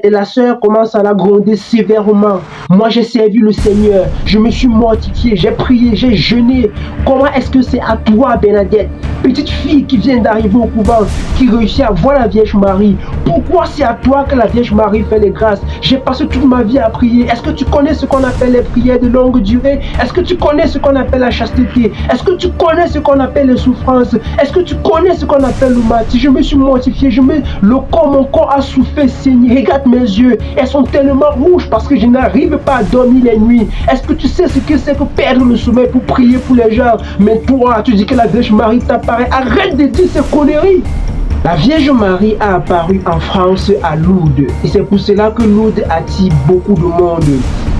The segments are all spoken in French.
Et la sœur commence à la gronder sévèrement. Moi, j'ai servi le Seigneur. Je me suis mortifié, j'ai prié, j'ai jeûné. Comment est-ce que c'est à toi, Bernadette, petite fille qui vient d'arriver au couvent, qui réussit à voir la Vierge Marie? Pourquoi c'est à toi que la Vierge Marie fait les grâces? J'ai passé toute ma vie à prier. Est-ce que tu connais ce qu'on appelle les prières de longue durée? Est-ce que tu connais ce qu'on appelle la chasteté? Est-ce que tu connais ce qu'on appelle les souffrances? Est-ce que tu connais ce qu'on appelle le martyre? Je me suis mortifié, mon corps a souffert, saigné. Regarde mes yeux, elles sont tellement rouges parce que je n'arrive pas à dormir les nuits. Est-ce que tu sais ce que c'est que perdre le sommeil pour prier pour les gens? Mais toi, tu dis que la Vierge Marie t'apparaît. Arrête de dire ces conneries. La Vierge Marie a apparu en France à Lourdes. Et c'est pour cela que Lourdes attire beaucoup de monde.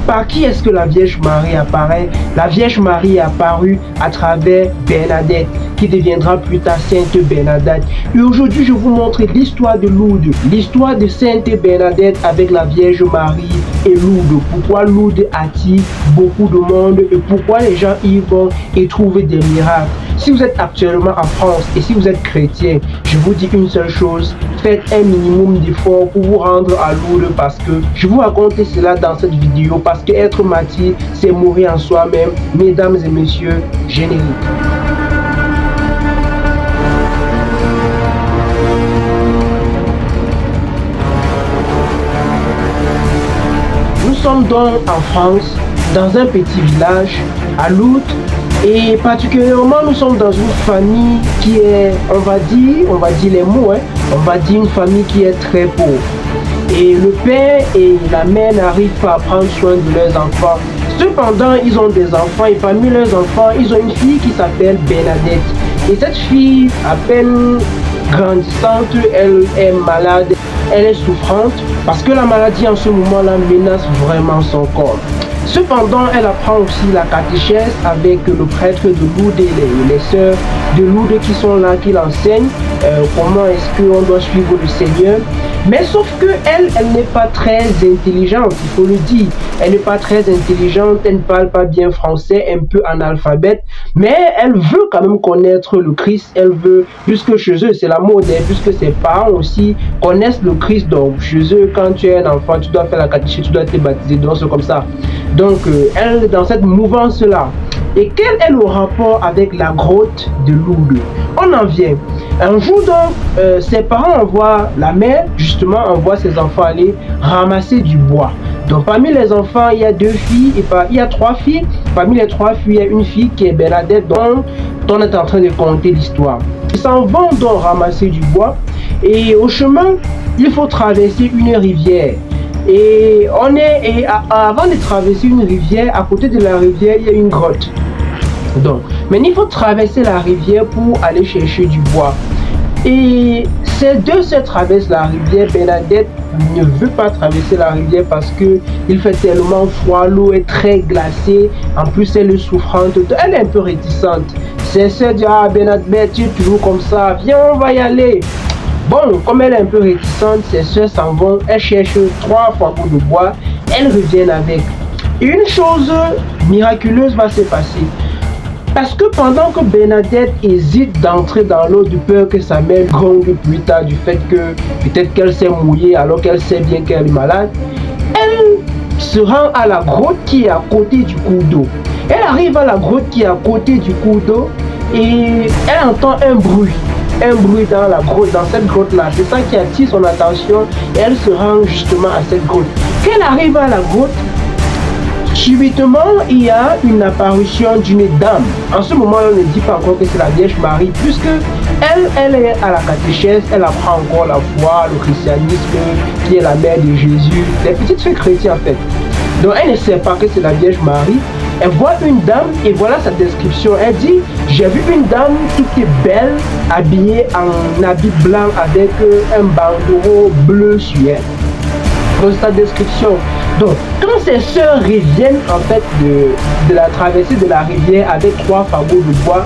Par qui est-ce que la Vierge Marie apparaît? La Vierge Marie est apparue à travers Bernadette, qui deviendra plus tard Sainte Bernadette. Et aujourd'hui, je vous montre l'histoire de Lourdes, l'histoire de Sainte Bernadette avec la Vierge Marie et Lourdes. Pourquoi Lourdes attire beaucoup de monde et pourquoi les gens y vont et trouvent des miracles. Si vous êtes actuellement en France et si vous êtes chrétien, je vous dis une seule chose, faites un minimum d'efforts pour vous rendre à Lourdes parce que je vous raconte cela dans cette vidéo parce que être martyr, c'est mourir en soi-même. Mesdames et messieurs, générique. Nous sommes donc en France, dans un petit village, à Lourdes. Et particulièrement, nous sommes dans une famille qui est, on va dire les mots, on va dire une famille qui est très pauvre. Et le père et la mère n'arrivent pas à prendre soin de leurs enfants. Cependant, ils ont des enfants et parmi leurs enfants, ils ont une fille qui s'appelle Bernadette. Et cette fille, à peine grandissante, elle est malade, elle est souffrante parce que la maladie en ce moment-là menace vraiment son corps. Cependant, elle apprend aussi la catéchèse avec le prêtre de Lourdes et les sœurs de Lourdes qui sont là, qui l'enseignent comment est-ce qu'on doit suivre le Seigneur. Mais sauf que elle n'est pas très intelligente, il faut le dire. Elle n'est pas très intelligente, elle ne parle pas bien français, un peu analphabète. Mais elle veut quand même connaître le Christ. Elle veut, puisque chez eux, c'est la mode, puisque ses parents aussi connaissent le Christ. Donc chez eux, quand tu es un enfant, tu dois faire la catéchèse, tu dois te baptiser. Donc c'est comme ça. Donc elle est dans cette mouvance-là. Et quel est le rapport avec la grotte de Lourdes? On en vient. Un jour donc, ses parents envoient, la mère justement envoie ses enfants aller ramasser du bois. Donc parmi les enfants, il y a deux filles, il y a trois filles. Parmi les trois filles, il y a une fille qui est Bernadette dont on est en train de conter l'histoire. Ils s'en vont donc ramasser du bois. Et au chemin, il faut traverser une rivière. Et avant de traverser une rivière, à côté de la rivière, il y a une grotte. Donc, mais il faut traverser la rivière pour aller chercher du bois. Et ces deux se traversent la rivière. Bernadette ne veut pas traverser la rivière parce que il fait tellement froid, l'eau est très glacée. En plus, elle est souffrante. Elle est un peu réticente. Ses sœurs disent: ah Bernadette, tu es toujours comme ça. Viens, on va y aller. Bon, comme elle est un peu réticente, ses sœurs s'en vont. Elles cherchent 3 fagots de bois. Elles reviennent avec. Et une chose miraculeuse va se passer. Parce que pendant que Bernadette hésite d'entrer dans l'eau de peur que sa mère gronde plus tard du fait que peut-être qu'elle s'est mouillée alors qu'elle sait bien qu'elle est malade, elle se rend à la grotte qui est à côté du cours d'eau. Elle arrive à la grotte qui est à côté du cours d'eau et elle entend un bruit dans la grotte, dans cette grotte-là. C'est ça qui attire son attention et elle se rend justement à cette grotte. Quand elle arrive à la grotte, subitement, il y a une apparition d'une dame. En ce moment, on ne dit pas encore que c'est la Vierge Marie, puisque elle est à la catéchèse, elle apprend encore la foi, le christianisme, qui est la mère de Jésus, les petites filles chrétiennes en fait. Donc elle ne sait pas que c'est la Vierge Marie. Elle voit une dame et voilà sa description. Elle dit: j'ai vu une dame toute belle, habillée en habit blanc avec un bandeau bleu sur elle. Donc sa description. Donc quand ses sœurs reviennent en fait de la traversée de la rivière avec 3 fagots de bois,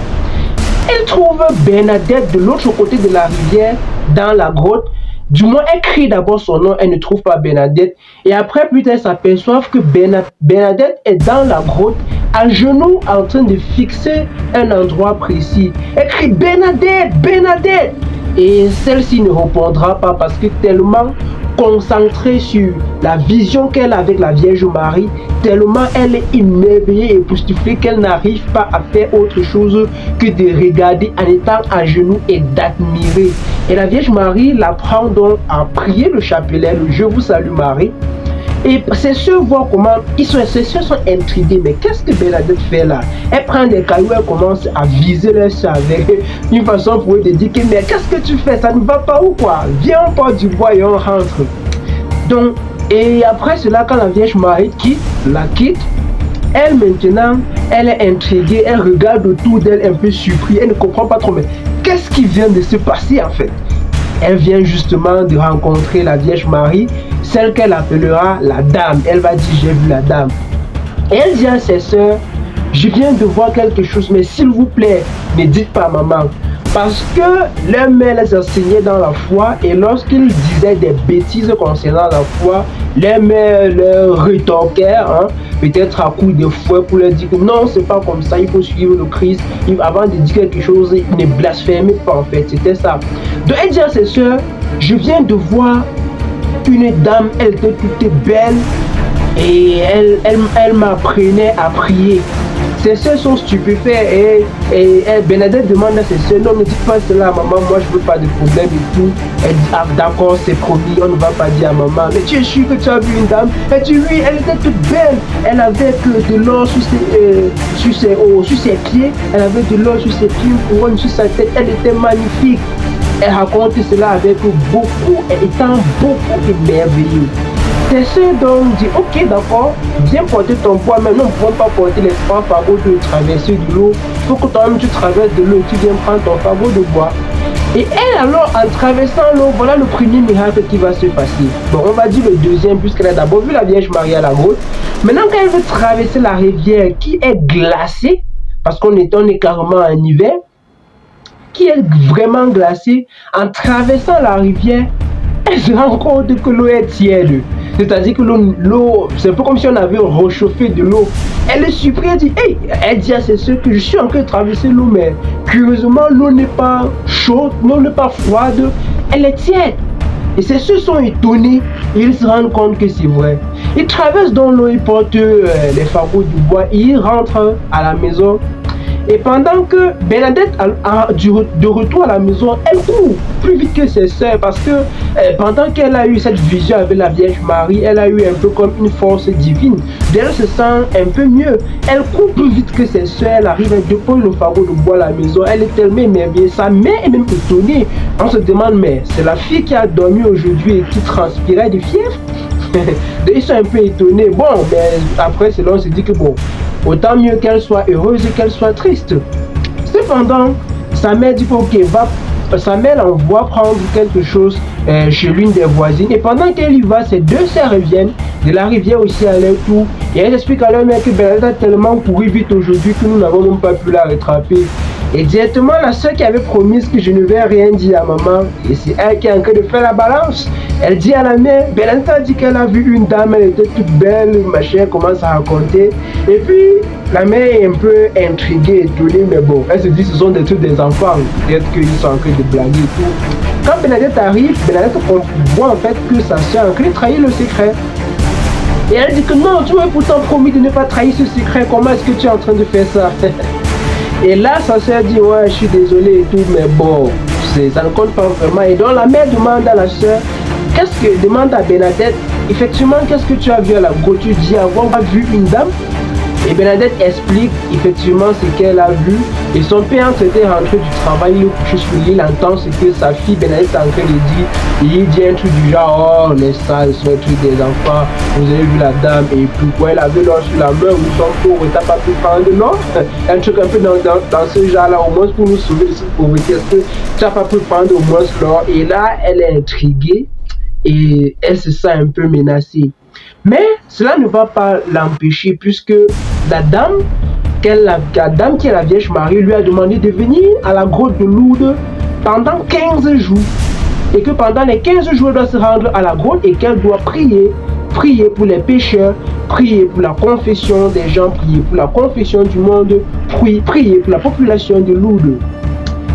elles trouvent Bernadette de l'autre côté de la rivière dans la grotte. Du moins, elle crie d'abord son nom, elle ne trouve pas Bernadette. Et après, plus tard, elles s'aperçoivent que Bernadette est dans la grotte, à genoux, en train de fixer un endroit précis. Elle crie: Bernadette, Bernadette! Et celle-ci ne répondra pas parce que tellement concentrée sur la vision qu'elle a avec la Vierge Marie, tellement elle est émerveillée et époustouflée qu'elle n'arrive pas à faire autre chose que de regarder en étant à genoux et d'admirer. Et la Vierge Marie l'apprend donc à prier le chapelet, le Je vous salue Marie. Et ses soeurs voient comment ses soeurs sont intriguées. Mais qu'est-ce que Bernadette fait là? Elle prend des cailloux, elle commence à viser leur soeur avec une façon pour eux de dire que mais qu'est-ce que tu fais? Ça ne va pas ou quoi? Viens, on porte du bois et on rentre. Donc, et après cela, quand la Vierge Marie la quitte, elle maintenant, elle est intriguée, elle regarde autour d'elle un peu surprise, elle ne comprend pas trop, mais qu'est-ce qui vient de se passer en fait? Elle vient justement de rencontrer la Vierge Marie, celle qu'elle appellera la Dame. Elle va dire, j'ai vu la Dame. Et elle dit à ses soeurs, je viens de voir quelque chose, mais s'il vous plaît, ne dites pas maman. Parce que leur mère les enseignait dans la foi et lorsqu'ils disaient des bêtises concernant la foi, leur mère leur rétorquait, peut-être à coups de fouet pour leur dire que non, c'est pas comme ça, il faut suivre le Christ. Avant de dire quelque chose, ne blasphémez pas en fait, c'était ça. Donc elle dit à ses soeurs, je viens de voir une dame, elle était toute belle et elle m'apprenait à prier. Ses soeurs sont stupéfaites et Bernadette demande à ses soeurs, non ne dites pas cela à maman, moi je veux pas de problème et tout. Elle dit, ah d'accord c'est promis, on ne va pas dire à maman, mais tu es sûr que tu as vu une dame? Elle dit oui, elle était toute belle, elle avait que de l'or sur ses pieds, elle avait de l'or sur ses pieds, une couronne sur sa tête, elle était magnifique. Elle raconte cela avec beaucoup, étant beaucoup émerveillée. Tes soeurs donc dit, ok d'accord, viens porter ton poids, mais nous ne pouvons pas porter les 3 fagots de traverser de l'eau. Il faut que toi-même tu traverses de l'eau, tu viens prendre ton fagot de bois. Et elle alors, en traversant l'eau, voilà le premier miracle qui va se passer. Bon, on va dire le deuxième, puisqu'elle a d'abord vu la Vierge Marie à la grotte. Maintenant, quand elle veut traverser la rivière qui est glacée, parce qu'on est carrément en hiver, qui est vraiment glacée, en traversant la rivière, elle se rend compte que l'eau est tiède. C'est-à-dire que l'eau, c'est un peu comme si on avait réchauffé de l'eau. Elle est surprise, elle dit, hey, elle dit à ses soeurs que je suis en train de traverser l'eau, mais curieusement, l'eau n'est pas chaude, l'eau n'est pas froide, elle est tiède. Et ses soeurs sont étonnés et ils se rendent compte que c'est vrai. Ils traversent dans l'eau, ils portent les fagots du bois et ils rentrent à la maison. Et pendant que Bernadette, de retour à la maison, elle court plus vite que ses soeurs parce que pendant qu'elle a eu cette vision avec la Vierge Marie, elle a eu un peu comme une force divine. Elle se sent un peu mieux. Elle court plus vite que ses soeurs, elle arrive, elle dépose le fagot de bois à la maison. Elle est tellement émerveillée. Sa mère est même étonnée. On se demande, mais c'est la fille qui a dormi aujourd'hui et qui transpirait de fièvre? Ils sont un peu étonnés. Bon, mais après cela, on se dit que bon, autant mieux qu'elle soit heureuse qu'elle soit triste. Cependant, sa mère dit ok, sa mère l'envoie prendre quelque chose chez l'une des voisines. Et pendant qu'elle y va, ses 2 sœurs reviennent de la rivière aussi à leur tour. Et elles expliquent à leur mère que Bernadette a tellement couru vite aujourd'hui que nous n'avons même pas pu la rattraper. Et directement, la sœur qui avait promis que je ne vais rien dire à maman, et c'est elle qui est en train de faire la balance. Elle dit à la mère, Bernadette a dit qu'elle a vu une dame, elle était toute belle, machin, commence à raconter. Et puis, la mère est un peu intriguée, étonnée, mais bon, elle se dit ce sont des trucs des enfants, peut-être qu'ils sont en train de blaguer et tout. Quand Bernadette arrive, Bernadette voit en fait que sa sœur est en train de trahir le secret. Et elle dit que non, tu m'as pourtant promis de ne pas trahir ce secret, comment est-ce que tu es en train de faire ça? Et là, sa soeur dit, ouais, je suis désolée et tout, mais bon, ça ne compte pas vraiment. Et donc, la mère demande à la soeur, demande à Bernadette, effectivement, qu'est-ce que tu as vu à la grotte? Tu dis avoir vu une dame? Et Bernadette explique effectivement ce qu'elle a vu. Et son père s'était rentré du travail, il est couché sur l'île, il entend ce que sa fille Bernadette est en train de dire. Il dit un truc du genre, oh, les salles sont un truc des enfants, vous avez vu la dame, et pourquoi elle avait l'or sur la main, nous sommes pauvres, t'as pas pu prendre l'or? Un truc un peu dans ce genre-là, au moins pour nous sauver de cette pauvreté, est-ce que tu n'as pas pu prendre au moins l'or? Et là, elle est intriguée et elle se sent un peu menacée. Mais cela ne va pas l'empêcher puisque la dame qui est la Vierge Marie lui a demandé de venir à la grotte de Lourdes pendant 15 jours. Et que pendant les 15 jours, elle doit se rendre à la grotte et qu'elle doit prier pour les pécheurs, prier pour la confession des gens, prier pour la confession du monde, prier pour la population de Lourdes.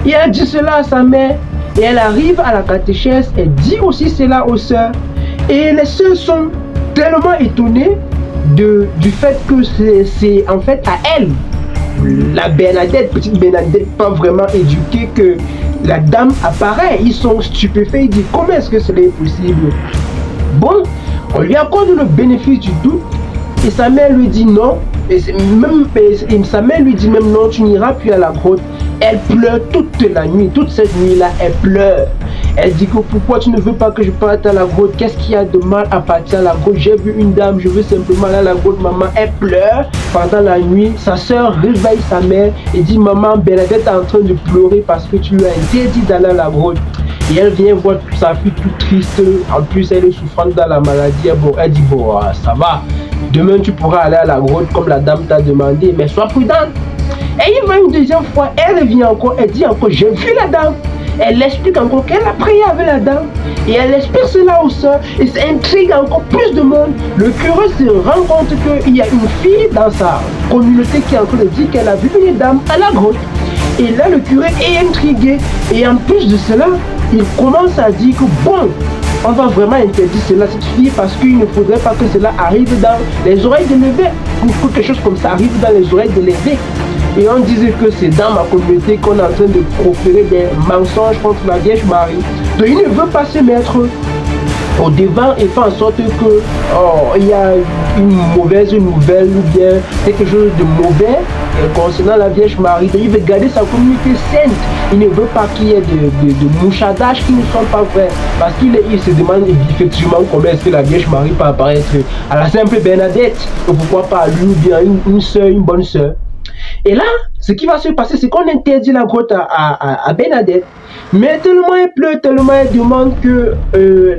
Et elle dit cela à sa mère et elle arrive à la catéchèse, elle dit aussi cela aux sœurs. Et les sœurs sont tellement étonnées du fait que c'est en fait à elle, la Bernadette, petite Bernadette, pas vraiment éduquée, que la dame apparaît. Ils sont stupéfaits, ils disent comment est-ce que cela est possible? Bon, on lui accorde le bénéfice du doute et sa mère lui dit non. Et sa mère lui dit même non, tu n'iras plus à la grotte. Elle pleure toute la nuit, toute cette nuit-là, elle pleure. Elle dit que pourquoi tu ne veux pas que je parte à la grotte? Qu'est-ce qu'il y a de mal à partir à la grotte? J'ai vu une dame, je veux simplement aller à la grotte, maman. Elle pleure pendant la nuit. Sa soeur réveille sa mère et dit maman, Bernadette est en train de pleurer parce que tu lui as interdit d'aller à la grotte. Et elle vient voir sa fille toute triste. En plus, elle est souffrante dans la maladie. Bon, elle dit bon, ça va. Demain, tu pourras aller à la grotte comme la dame t'a demandé, mais sois prudente. Et il va une deuxième fois, elle revient encore, elle dit encore, j'ai vu la dame. Elle explique encore qu'elle a prié avec la dame. Et elle explique cela aux soeurs. Et ça intrigue encore plus de monde. Le curé se rend compte qu'il y a une fille dans sa communauté qui est en train de dire qu'elle a vu une dame à la grotte. Et là, le curé est intrigué. Et en plus de cela, il commence à dire que bon, on va vraiment interdire cela à cette fille parce qu'il ne faudrait pas que cela arrive dans les oreilles de l'évêque. Ou que quelque chose comme ça arrive dans les oreilles de l'évêque. Et on disait que c'est dans ma communauté qu'on est en train de proférer des mensonges contre la Vierge Marie. Donc il ne veut pas se mettre au devant et faire en sorte que il y a une mauvaise nouvelle ou bien quelque chose de mauvais concernant la Vierge Marie. Donc il veut garder sa communauté sainte. Il ne veut pas qu'il y ait de mouchadages qui ne sont pas vrais. Parce qu'il se demande effectivement comment est-ce que la Vierge Marie peut apparaître à la simple Bernadette. Et pourquoi pas à lui ou bien une soeur, une bonne soeur. Et là, ce qui va se passer, c'est qu'on interdit la grotte à Bernadette. Mais tellement elle pleure, tellement elle demande que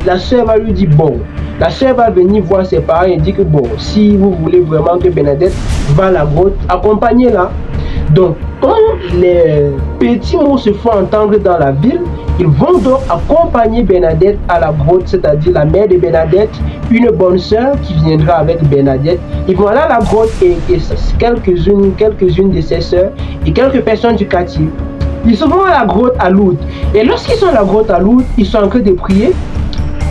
la soeur va lui dire bon. La soeur va venir voir ses parents et dire que bon, si vous voulez vraiment que Bernadette va à la grotte, accompagnez-la. Donc, quand les petits mots se font entendre dans la ville, ils vont donc accompagner Bernadette à la grotte, c'est-à-dire la mère de Bernadette, une bonne sœur qui viendra avec Bernadette. Ils vont aller à la grotte et quelques-unes de ses sœurs et quelques personnes du quartier. Ils se vont à la grotte à Lourdes. Et lorsqu'ils sont à la grotte à Lourdes, ils sont en train de prier.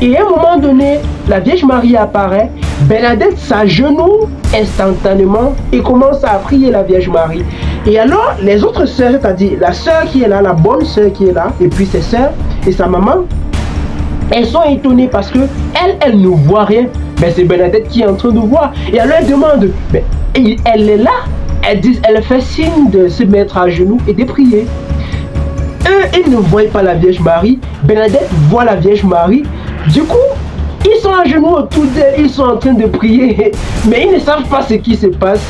Et à un moment donné, la Vierge Marie apparaît. Bernadette s'agenouille instantanément et commence à prier la Vierge Marie. Et alors, les autres sœurs, c'est-à-dire la sœur qui est là, la bonne sœur qui est là, et puis ses sœurs et sa maman, elles sont étonnées parce que elle ne voit rien. Mais c'est Bernadette qui est en train de voir. Et alors elle demande, mais elle est là. Elle fait signe de se mettre à genoux et de prier. Eux, ils ne voient pas la Vierge Marie. Bernadette voit la Vierge Marie. Du coup, ils sont à genoux autour d'elle, ils sont en train de prier, mais ils ne savent pas ce qui se passe.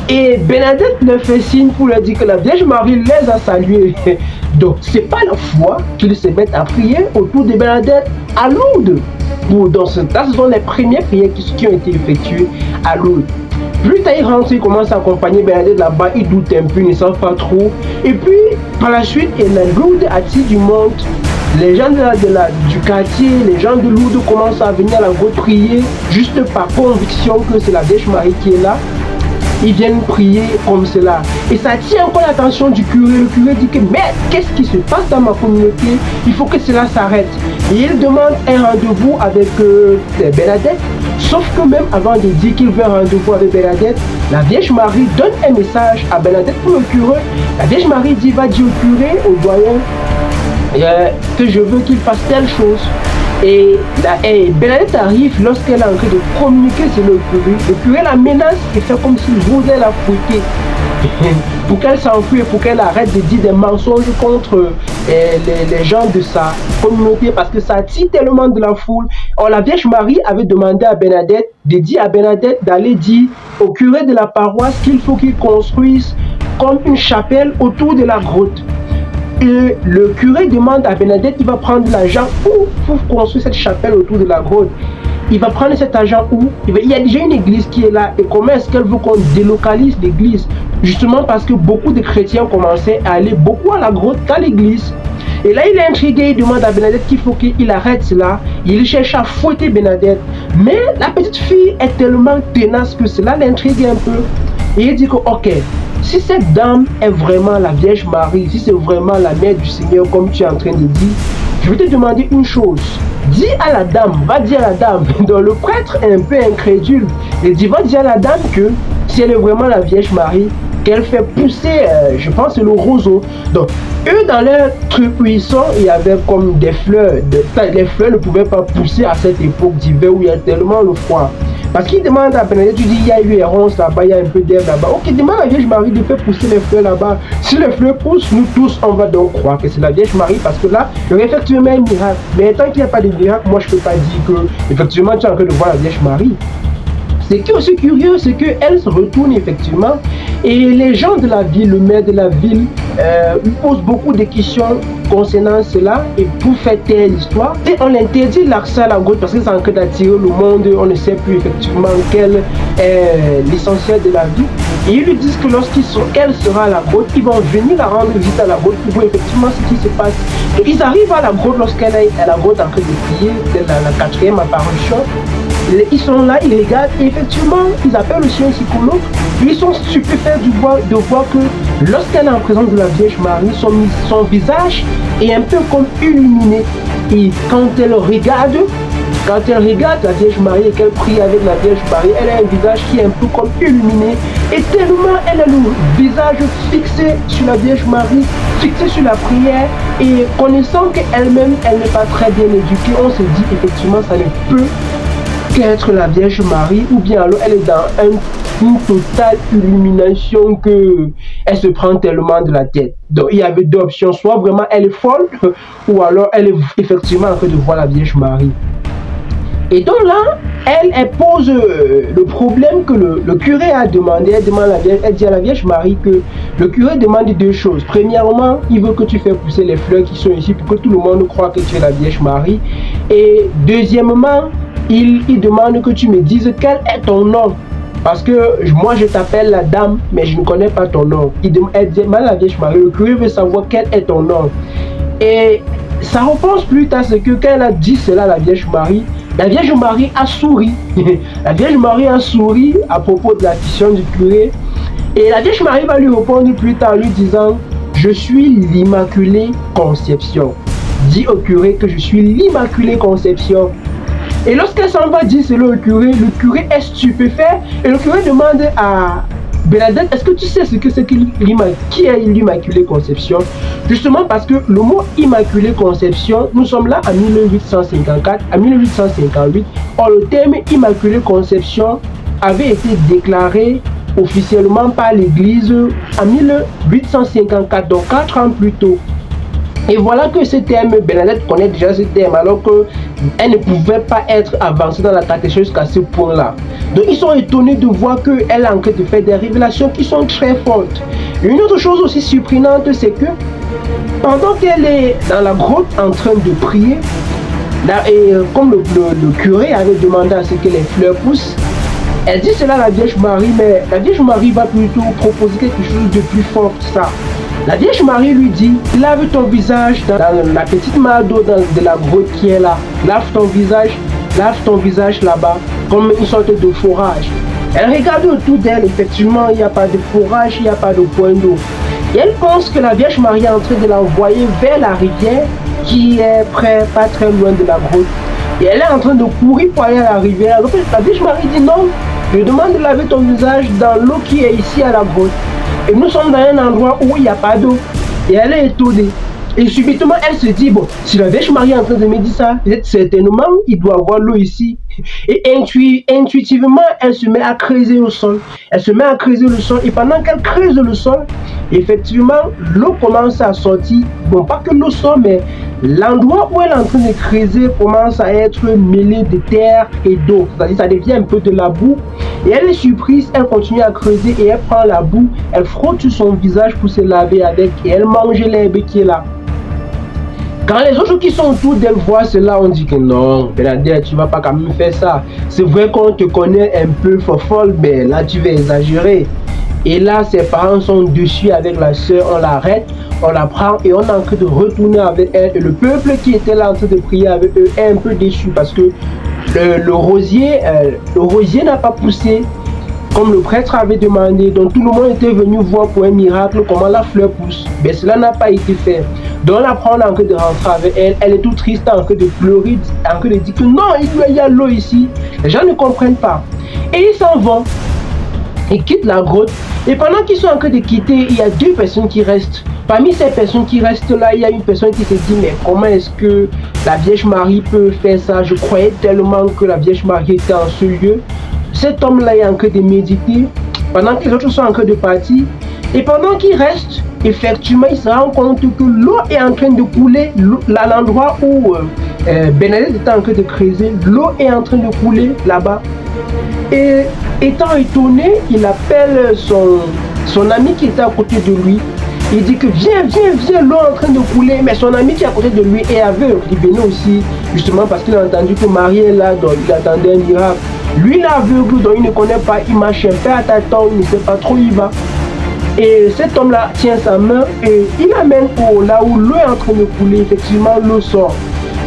Et Bernadette leur fait signe pour leur dire que la Vierge Marie les a salués. Donc, c'est pas la foi qu'ils se mettent à prier autour de Bernadette à Lourdes. Donc, ce sont les premières prières qui ont été effectuées à Lourdes. Plus tard, ils rentrent, ils commencent à accompagner Bernadette là-bas, ils doutent un peu, ils ne savent pas trop. Et puis, par la suite, Lourdes attire du monde. Les gens du quartier, les gens de Lourdes commencent à venir à la grotte prier, juste par conviction que c'est la Vierge Marie qui est là. Ils viennent prier comme cela. Et ça attire encore l'attention du curé. Le curé dit que, mais qu'est-ce qui se passe dans ma communauté? Il faut que cela s'arrête. Et il demande un rendez-vous avec Bernadette. Sauf que même avant de dire qu'il veut un rendez-vous avec Bernadette, la Vierge Marie donne un message à Bernadette pour le curé. La Vierge Marie dit, va dire au curé, au doyen, que je veux qu'il fasse telle chose. Et Bernadette arrive lorsqu'elle est en train de communiquer sur le curé. Le curé la menace et fait comme s'il voulait la fouetter pour qu'elle s'enfuit, pour qu'elle arrête de dire des mensonges contre les gens de sa communauté parce que ça attire tellement de la foule. Or, la Vierge Marie avait demandé à Bernadette de dire à Bernadette d'aller dire au curé de la paroisse qu'il faut qu'il construise comme une chapelle autour de la grotte. Et le curé demande à Bernadette, il va prendre l'argent où pour construire cette chapelle autour de la grotte. Il va prendre cet argent où il y a déjà une église qui est là. Et comment est-ce qu'elle veut qu'on délocalise l'église? Justement parce que beaucoup de chrétiens commençaient à aller beaucoup à la grotte qu'à l'église. Et là, il est intrigué, il demande à Bernadette qu'il faut qu'il arrête cela. Il cherche à fouetter Bernadette. Mais la petite fille est tellement tenace que cela l'intrigue un peu. Et il dit que, ok, si cette dame est vraiment la Vierge Marie, si c'est vraiment la mère du Seigneur, comme tu es en train de dire, je vais te demander une chose. Dis à la dame, va dire à la dame, donc le prêtre est un peu incrédule, et dit, va dire à la dame que si elle est vraiment la Vierge Marie, qu'elle fait pousser, je pense, le roseau. Donc, eux, dans leur truc où ils sont, il y avait comme des fleurs. Les fleurs ne pouvaient pas pousser à cette époque d'hiver où il y a tellement le froid. Parce qu'ils demandent à Bernadette, tu dis, il y a eu des ronces là-bas, il y a un peu d'herbe là-bas. Ok, demande à la Vierge Marie de faire pousser les fleurs là-bas. Si les fleurs poussent, nous tous, on va donc croire que c'est la Vierge Marie. Parce que là, il y aurait effectivement un miracle. Mais tant qu'il n'y a pas de miracle, moi, je ne peux pas dire que, effectivement, tu es en train de voir la Vierge Marie. Ce qui est aussi curieux, c'est qu'elle se retourne effectivement et les gens de la ville, le maire de la ville, lui posent beaucoup de questions concernant cela et pour faire taire l'histoire. Et on interdit l'accès à la grotte parce que c'est en train d'attirer le monde, on ne sait plus effectivement quel est l'essentiel de la vie. Et ils lui disent que lorsqu'elle sera à la grotte, ils vont venir la rendre visite à la grotte pour voir effectivement ce qui se passe. Et ils arrivent à la grotte lorsqu'elle est à la grotte en train de prier, c'est la quatrième apparition. Ils sont là, ils regardent et effectivement, ils appellent aussi un psychologue. Ils sont stupéfaits de voir que lorsqu'elle est en présence de la Vierge Marie, son visage est un peu comme illuminé. Et quand elle regarde la Vierge Marie et qu'elle prie avec la Vierge Marie, elle a un visage qui est un peu comme illuminé. Et tellement elle a le visage fixé sur la Vierge Marie, fixé sur la prière, et connaissant qu'elle-même, elle n'est pas très bien éduquée, on se dit effectivement ça ne peut qu'être la Vierge Marie, ou bien alors elle est dans une totale illumination que elle se prend tellement de la tête. Donc il y avait deux options, soit vraiment elle est folle, ou alors elle est effectivement en train de voir la Vierge Marie. Et donc là, elle pose le problème que le curé a demandé. Elle dit à la Vierge Marie que le curé demande deux choses. Premièrement, il veut que tu fasses pousser les fleurs qui sont ici pour que tout le monde croit que tu es la Vierge Marie. Et deuxièmement, il demande que tu me dises quel est ton nom. Parce que moi je t'appelle la dame, mais je ne connais pas ton nom. Elle demande à la Vierge Marie, le curé veut savoir quel est ton nom. Et sa réponse plus tard, c'est que quand elle a dit cela à la Vierge Marie a souri. La Vierge Marie a souri à propos de la question du curé. Et la Vierge Marie va lui répondre plus tard en lui disant, je suis l'Immaculée Conception. Dis au curé que je suis l'Immaculée Conception. Et lorsqu'elle s'en va dire cela au curé, le curé est stupéfait et le curé demande à Bernadette, est-ce que tu sais ce que c'est qui est l'Immaculée Conception? Justement parce que le mot Immaculée Conception, nous sommes là en 1854, en 1858, or le terme Immaculée Conception avait été déclaré officiellement par l'Église en 1854, donc 4 ans plus tôt. Et voilà que ce terme, Bernadette connaît déjà ce terme, alors qu'elle ne pouvait pas être avancée dans la catéchèse jusqu'à ce point-là. Donc ils sont étonnés de voir qu'elle est en train de faire des révélations qui sont très fortes. Une autre chose aussi surprenante, c'est que pendant qu'elle est dans la grotte en train de prier, là, et comme le curé avait demandé à ce que les fleurs poussent, elle dit cela à la Vierge Marie, mais la Vierge Marie va plutôt proposer quelque chose de plus fort que ça. La Vierge Marie lui dit, lave ton visage dans la petite mare d'eau de la grotte qui est là. Lave ton visage là-bas, comme une sorte de forage. Elle regarde autour d'elle, effectivement, il n'y a pas de forage, il n'y a pas de point d'eau. Et elle pense que la Vierge Marie est en train de l'envoyer vers la rivière qui est pas très loin de la grotte. Et elle est en train de courir pour aller à la rivière. Donc la Vierge Marie dit non, je demande de laver ton visage dans l'eau qui est ici à la grotte. Et nous sommes dans un endroit où il n'y a pas d'eau. Et elle est étonnée. Et subitement, elle se dit, bon, si la Vierge Marie est en train de me dire ça, peut-être certainement, il doit avoir l'eau ici. Et intuitivement, elle se met à creuser le sol. Elle se met à creuser le sol. Et pendant qu'elle creuse le sol, effectivement, l'eau commence à sortir. Bon, pas que l'eau sort, mais l'endroit où elle est en train de creuser commence à être mêlé de terre et d'eau. C'est-à-dire, ça devient un peu de la boue. Et elle est surprise, elle continue à creuser et elle prend la boue. Elle frotte sur son visage pour se laver avec et elle mange l'herbe qui est là. Quand les autres qui sont autour d'elle voient cela, on dit que non, Bernadette, tu vas pas quand même faire ça. C'est vrai qu'on te connaît un peu folle, mais là tu vas exagérer. Et là, ses parents sont dessus avec la soeur, on l'arrête, on la prend et on est en train de retourner avec elle. Et le peuple qui était là en train de prier avec eux est un peu déçu parce que le rosier n'a pas poussé. comme le prêtre avait demandé, donc tout le monde était venu voir pour un miracle comment la fleur pousse. Mais cela n'a pas été fait. Donc la prendre en train de rentrer avec elle, elle est toute triste, en train de pleurer, en train de dire que non, il y a l'eau ici. Les gens ne comprennent pas. Et ils s'en vont. Ils quittent la grotte. Et pendant qu'ils sont en train de quitter, il y a 2 personnes qui restent. Parmi ces personnes qui restent là, il y a une personne qui se dit, mais comment est-ce que la Vierge Marie peut faire ça? Je croyais tellement que la Vierge Marie était en ce lieu. Cet homme-là est en train de méditer, pendant que les autres sont en train de partir. Et pendant qu'il reste, effectivement, il se rend compte que l'eau est en train de couler. À l'endroit où Bernadette était en train de creuser, l'eau est en train de couler là-bas. Et étant étonné, il appelle son ami qui était à côté de lui. Il dit que viens, l'eau est en train de couler. Mais son ami qui est à côté de lui est aveugle. Il venait aussi, justement parce qu'il a entendu que Marie est là, donc il attendait un miracle. Lui, il est aveugle, donc il ne connaît pas, il marche un peu à tâtons, il ne sait pas trop où il va. Et cet homme-là tient sa main et il amène là où l'eau est en train de couler. Effectivement, l'eau sort.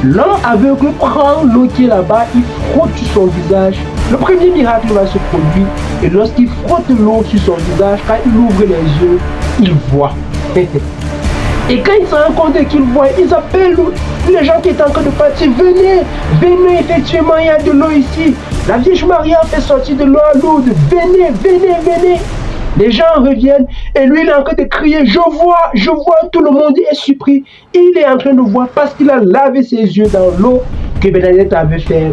L'homme aveugle prend l'eau qui est là-bas, il frotte sur son visage. Le premier miracle va se produire. Et lorsqu'il frotte l'eau sur son visage, quand il ouvre les yeux, il voit. Et quand il se rend compte qu'il voit, ils appellent les gens qui étaient en train de partir. Venez, effectivement, il y a de l'eau ici. La Vierge Marie a fait sortir de l'eau à Lourdes. Venez. Les gens reviennent et lui il est en train de crier, je vois, tout le monde est surpris. Il est en train de voir parce qu'il a lavé ses yeux dans l'eau que Bernadette avait fait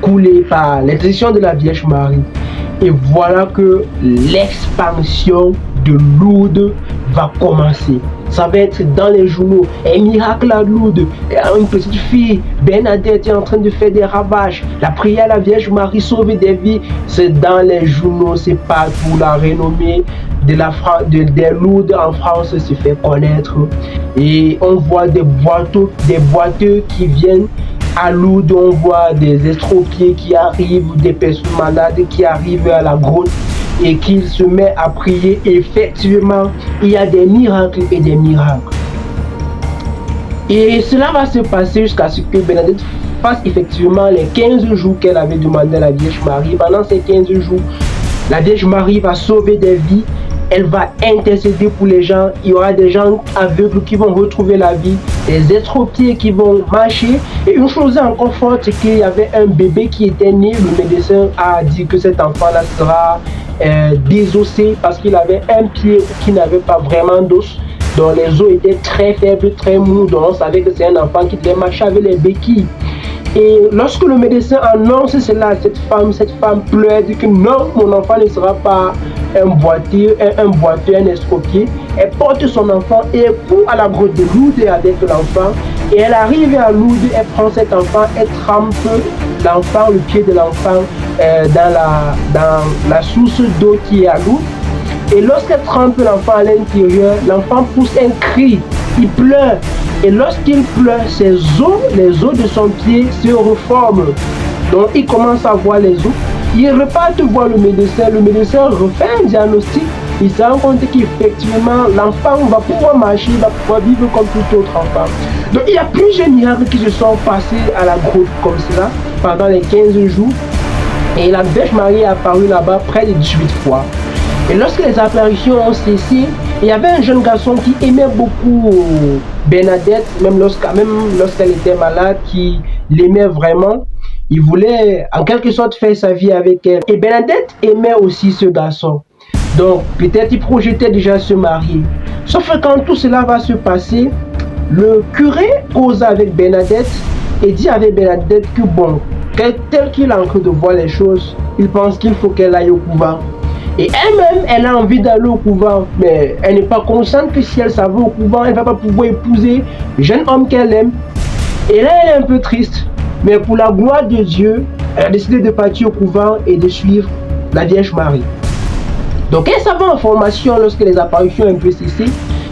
couler par l'intercession de la Vierge Marie. Et voilà que l'expansion de Lourdes va commencer. Ça va être dans les journaux. Un miracle à Lourdes. Une petite fille, Bernadette, est en train de faire des ravages. La prière à la Vierge Marie sauve des vies. C'est dans les journaux, c'est partout. La renommée des Lourdes en France se fait connaître. Et on voit des boiteux qui viennent à Lourdes. On voit des estropiés qui arrivent, des personnes malades qui arrivent à la grotte et qu'il se met à prier. Effectivement, il y a des miracles et des miracles. Et cela va se passer jusqu'à ce que Bernadette fasse effectivement les 15 jours qu'elle avait demandé à la Vierge Marie. Pendant ces 15 jours, la Vierge Marie va sauver des vies. Elle va intercéder pour les gens. Il y aura des gens aveugles qui vont retrouver la vie, des estropiés qui vont marcher. Et une chose encore forte, c'est qu'il y avait un bébé qui était né. Le médecin a dit que cet enfant-là sera désossé parce qu'il avait un pied qui n'avait pas vraiment d'os. Donc les os étaient très faibles, très mous. Donc on savait que c'est un enfant qui devait marcher avec les béquilles. Et lorsque le médecin annonce cela à cette femme pleure, dit que non, mon enfant ne sera pas un boiteux, un estropié. Elle porte son enfant et elle court à la grotte de Lourdes avec l'enfant. Et elle arrive à Lourdes, elle prend cet enfant, elle trempe l'enfant, le pied de l'enfant dans la source d'eau qui est à Lourdes. Et lorsqu'elle trempe l'enfant à l'intérieur, l'enfant pousse un cri, il pleure. Et lorsqu'il pleure, les os de son pied se reforment. Donc il commence à voir les os. Il repart voir le médecin refait un diagnostic. Il se rend compte qu'effectivement l'enfant va pouvoir marcher, va pouvoir vivre comme tout autre enfant. Donc il y a plusieurs miracles qui se sont passés à la grotte comme cela pendant les 15 jours. Et la Vierge Marie est apparue là-bas près de 18 fois. Et lorsque les apparitions ont cessé, il y avait un jeune garçon qui aimait beaucoup Bernadette, même lorsqu'elle était malade, qui l'aimait vraiment. Il voulait en quelque sorte faire sa vie avec elle. Et Bernadette aimait aussi ce garçon. Donc peut-être il projetait déjà se marier. Sauf que quand tout cela va se passer, le curé cause avec Bernadette et dit avec Bernadette que bon, tel qu'il est en train de voir les choses, il pense qu'il faut qu'elle aille au couvent. Et elle-même, elle a envie d'aller au couvent, mais elle n'est pas consciente que si elle s'en va au couvent, elle ne va pas pouvoir épouser le jeune homme qu'elle aime. Et là, elle est un peu triste. Mais pour la gloire de Dieu, elle a décidé de partir au couvent et de suivre la Vierge Marie. Donc elle s'en va en formation lorsque les apparitions ont un peu cessé.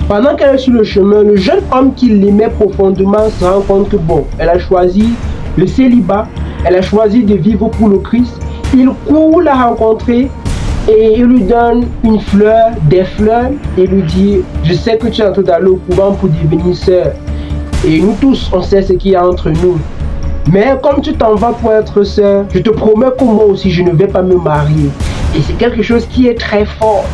Pendant qu'elle est sur le chemin, le jeune homme qui l'aimait profondément se rend compte que bon, elle a choisi le célibat, elle a choisi de vivre pour le Christ. Il court la rencontrer. Et il lui donne une fleur, des fleurs, et lui dit, je sais que tu es en train d'aller au couvent pour devenir sœur. Et nous tous, on sait ce qu'il y a entre nous. Mais comme tu t'en vas pour être sœur, je te promets que moi aussi, je ne vais pas me marier. Et c'est quelque chose qui est très fort.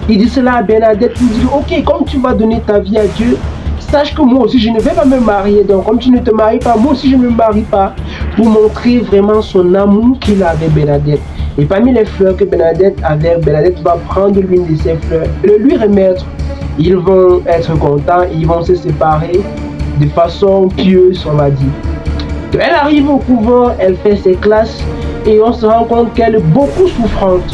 Il dit cela à Bernadette, il dit, ok, comme tu vas donner ta vie à Dieu, sache que moi aussi je ne vais pas me marier. Donc comme tu ne te maries pas, moi aussi je ne me marie pas. Pour montrer vraiment son amour qu'il a avec Bernadette. Et parmi les fleurs que Bernadette avait, Bernadette va prendre l'une de ses fleurs et le lui remettre. Ils vont être contents, ils vont se séparer de façon pieuse, on va dire. Donc, elle arrive au couvent, elle fait ses classes et on se rend compte qu'elle est beaucoup souffrante.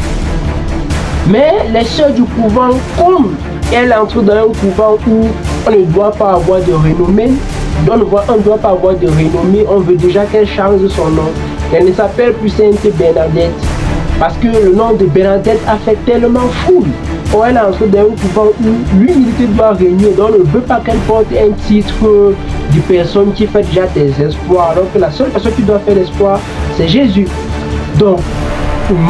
Mais les sœurs du couvent, comme elle entre dans un couvent où on ne doit pas avoir de renommée, on ne doit pas avoir de renommée, on veut déjà qu'elle change son nom. Elle ne s'appelle plus Sainte Bernadette parce que le nom de Bernadette a fait tellement foule. Or elle entre dans un couvent où l'humilité doit régner, donc on ne veut pas qu'elle porte un titre de personne qui fait déjà des espoirs, alors que la seule personne qui doit faire l'espoir, c'est Jésus. Donc,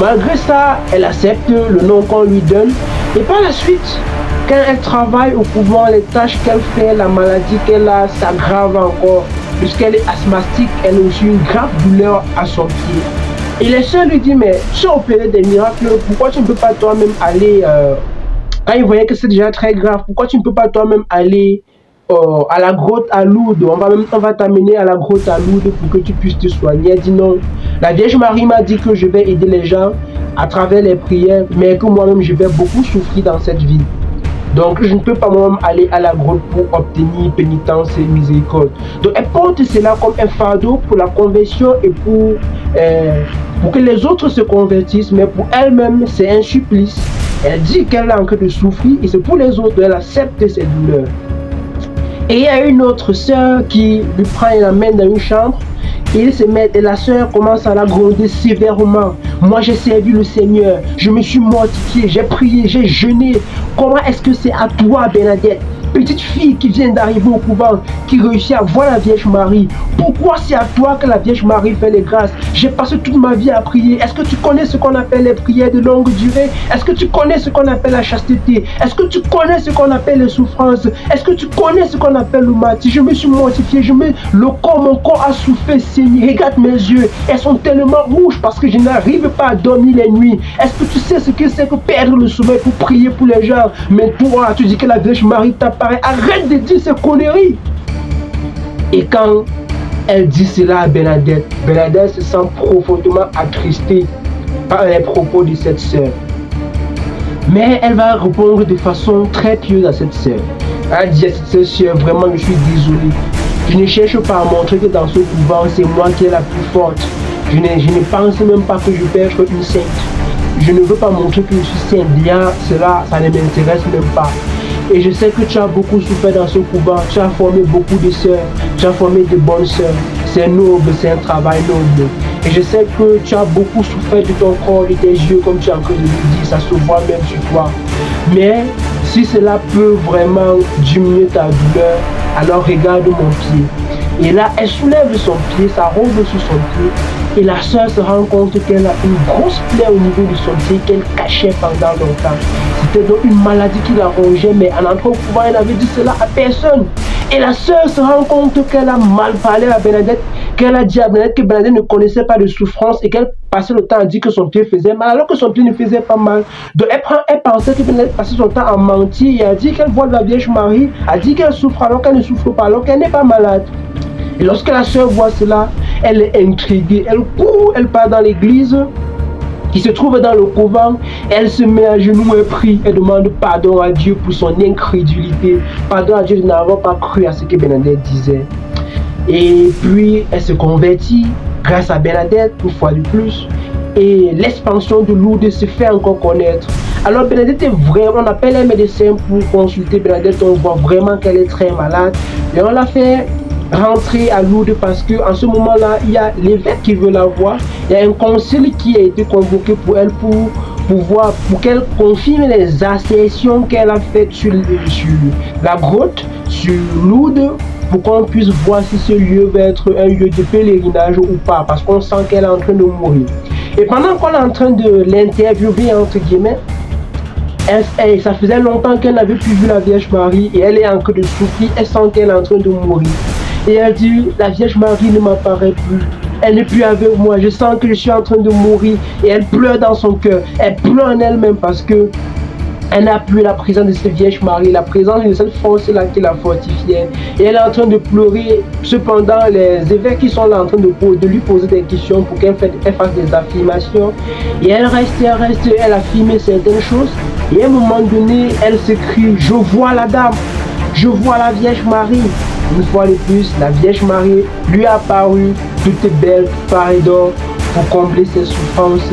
malgré ça, elle accepte le nom qu'on lui donne. Et par la suite, quand elle travaille au couvent, les tâches qu'elle fait, la maladie qu'elle a s'aggrave encore. Puisqu'elle est asthmatique, elle a aussi une grave douleur à son pied. Et les sœurs lui disent, mais tu as opéré des miracles, pourquoi tu ne peux pas toi-même aller, quand ils voyaient que c'est déjà très grave, pourquoi tu ne peux pas toi-même aller à la grotte à Lourdes, on va t'amener à la grotte à Lourdes pour que tu puisses te soigner. Elle dit non, la Vierge Marie m'a dit que je vais aider les gens à travers les prières, mais que moi-même je vais beaucoup souffrir dans cette vie. Donc je ne peux pas moi-même aller à la grotte pour obtenir pénitence et miséricorde. Donc elle porte cela comme un fardeau pour la conversion et pour que les autres se convertissent, mais pour elle-même c'est un supplice. Elle dit qu'elle est en train de souffrir et c'est pour les autres, elle accepte ses douleurs. Et il y a une autre sœur qui lui prend et l'amène dans une chambre. Et la sœur commence à la gronder sévèrement. Moi j'ai servi le Seigneur, je me suis mortifié, j'ai prié, j'ai jeûné. Comment est-ce que c'est à toi, Bernadette, petite fille qui vient d'arriver au couvent, qui réussit à voir la Vierge Marie? Pourquoi c'est à toi que la Vierge Marie fait les grâces? J'ai passé toute ma vie à prier. Est-ce que tu connais ce qu'on appelle les prières de longue durée? Est-ce que tu connais ce qu'on appelle la chasteté? Est-ce que tu connais ce qu'on appelle les souffrances? Est-ce que tu connais ce qu'on appelle le martyre? Je me suis mortifié, mon corps a souffert, Seigneur. Regarde mes yeux, elles sont tellement rouges parce que je n'arrive pas à dormir les nuits. Est-ce que tu sais ce que c'est que perdre le sommeil pour prier pour les gens? Mais toi, tu dis que la Vierge Marie t'apparaît. Arrête de dire ces conneries. Et quand elle dit cela à Bernadette, Bernadette se sent profondément attristée par les propos de cette sœur. Mais elle va répondre de façon très pieuse à cette sœur. Elle dit à cette sœur, vraiment je suis désolée. Je ne cherche pas à montrer que dans ce couvent, c'est moi qui est la plus forte. Je ne pense même pas que je peux être une sainte. Je ne veux pas montrer que je suis sainte. Bien, ça ne m'intéresse même pas. Et je sais que tu as beaucoup souffert dans ce couvent. Tu as formé beaucoup de sœurs. Tu as formé de bonnes sœurs. C'est noble, c'est un travail noble. Et je sais que tu as beaucoup souffert de ton corps, de tes yeux, comme tu es en train de le dire. Ça se voit même sur toi. Mais si cela peut vraiment diminuer ta douleur, alors regarde mon pied. Et là, elle soulève son pied, sa robe sur son pied. Et la sœur se rend compte qu'elle a une grosse plaie au niveau de son pied qu'elle cachait pendant longtemps. C'était donc une maladie qui la rongeait, mais en entrant au couvent, elle n'avait dit cela à personne. Et la sœur se rend compte qu'elle a mal parlé à Bernadette, qu'elle a dit à Bernadette que Bernadette ne connaissait pas de souffrance et qu'elle passait le temps à dire que son pied faisait mal, alors que son pied ne faisait pas mal. Donc elle pensait que Bernadette passait son temps à mentir et a dit qu'elle voit la Vierge Marie, a dit qu'elle souffre alors qu'elle ne souffre pas, alors qu'elle n'est pas malade. Et lorsque la sœur voit cela, elle est intriguée, elle court, elle part dans l'église qui se trouve dans le couvent, elle se met à genoux et prie, elle demande pardon à Dieu pour son incrédulité, pardon à Dieu de n'avoir pas cru à ce que Bernadette disait. Et puis elle se convertit grâce à Bernadette une fois de plus, et l'expansion de Lourdes se fait encore connaître. Alors Bernadette est vraiment, on appelle un médecin pour consulter Bernadette, on voit vraiment qu'elle est très malade, et on l'a fait rentrer à Lourdes parce qu'en ce moment-là, il y a l'évêque qui veut la voir. Il y a un concile qui a été convoqué pour elle pour qu'elle confirme les assertions qu'elle a faites sur la grotte, sur Lourdes, pour qu'on puisse voir si ce lieu va être un lieu de pèlerinage ou pas, parce qu'on sent qu'elle est en train de mourir. Et pendant qu'on est en train de l'interviewer, entre guillemets, ça faisait longtemps qu'elle n'avait plus vu la Vierge Marie et elle est en train de souffrir, elle sent qu'elle est en train de mourir. Et elle dit, la Vierge Marie ne m'apparaît plus. elle n'est plus avec moi, je sens que je suis en train de mourir. Et elle pleure dans son cœur, elle pleure en elle-même parce que elle n'a plus la présence de cette Vierge Marie, la présence de cette force-là qui la fortifiait. Et elle est en train de pleurer. Cependant, les évêques qui sont là en train de lui poser des questions pour qu'elle fasse des affirmations. Et elle reste, elle affirme certaines choses. Et à un moment donné, elle s'écrie, je vois la dame, je vois la Vierge Marie. Une fois de plus, la Vierge Marie lui a apparu, toute belle, parée d'or, pour combler ses souffrances.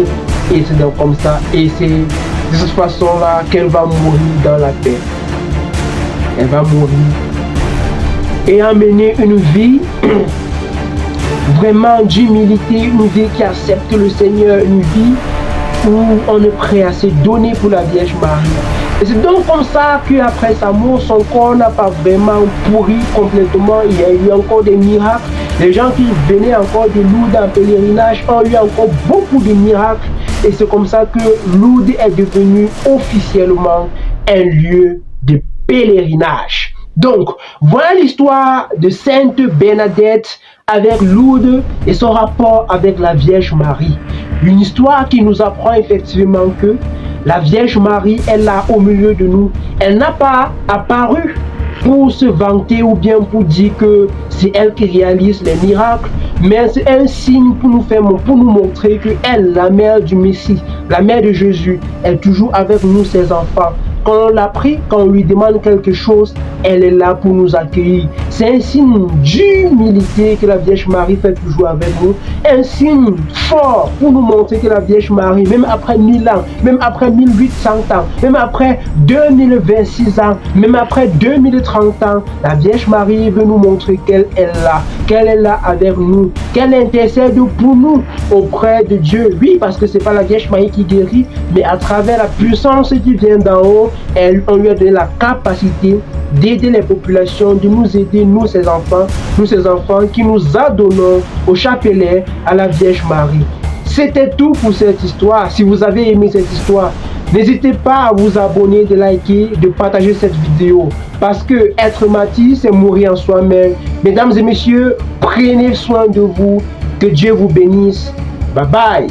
Et c'est donc comme ça. Et c'est de cette façon-là qu'elle va mourir dans la paix. Elle va mourir et mener une vie vraiment d'humilité, une vie qui accepte le Seigneur, une vie où on est prêt à se donner pour la Vierge Marie. Et c'est donc comme ça qu'après sa mort, son corps n'a pas vraiment pourri complètement. Il y a eu encore des miracles. Les gens qui venaient encore de Lourdes en pèlerinage ont eu encore beaucoup de miracles. Et c'est comme ça que Lourdes est devenu officiellement un lieu de pèlerinage. Donc, voilà l'histoire de Sainte Bernadette avec Lourdes et son rapport avec la Vierge Marie. Une histoire qui nous apprend effectivement que la Vierge Marie est là au milieu de nous. Elle n'a pas apparu pour se vanter ou bien pour dire que c'est elle qui réalise les miracles, mais c'est un signe pour nous montrer qu'elle, la mère du Messie, la mère de Jésus, est toujours avec nous, ses enfants. Quand on l'a prie, quand on lui demande quelque chose, elle est là pour nous accueillir. C'est un signe d'humilité que la Vierge Marie fait toujours avec nous. Un signe fort pour nous montrer que la Vierge Marie, même après 1000 ans, même après 1800 ans, même après 2026 ans, même après 2030 ans, la Vierge Marie veut nous montrer qu'elle est là avec nous, qu'elle intercède pour nous auprès de Dieu. Oui, parce que c'est pas la Vierge Marie qui guérit, mais à travers la puissance qui vient d'en haut, on lui a donné la capacité d'aider les populations, de nous aider, nous ces enfants qui nous adonnons au chapelet à la Vierge Marie. C'était tout pour cette histoire. Si vous avez aimé cette histoire, n'hésitez pas à vous abonner, de liker, de partager cette vidéo. Parce que être martyr, c'est mourir en soi-même. Mesdames et messieurs, prenez soin de vous. Que Dieu vous bénisse. Bye bye.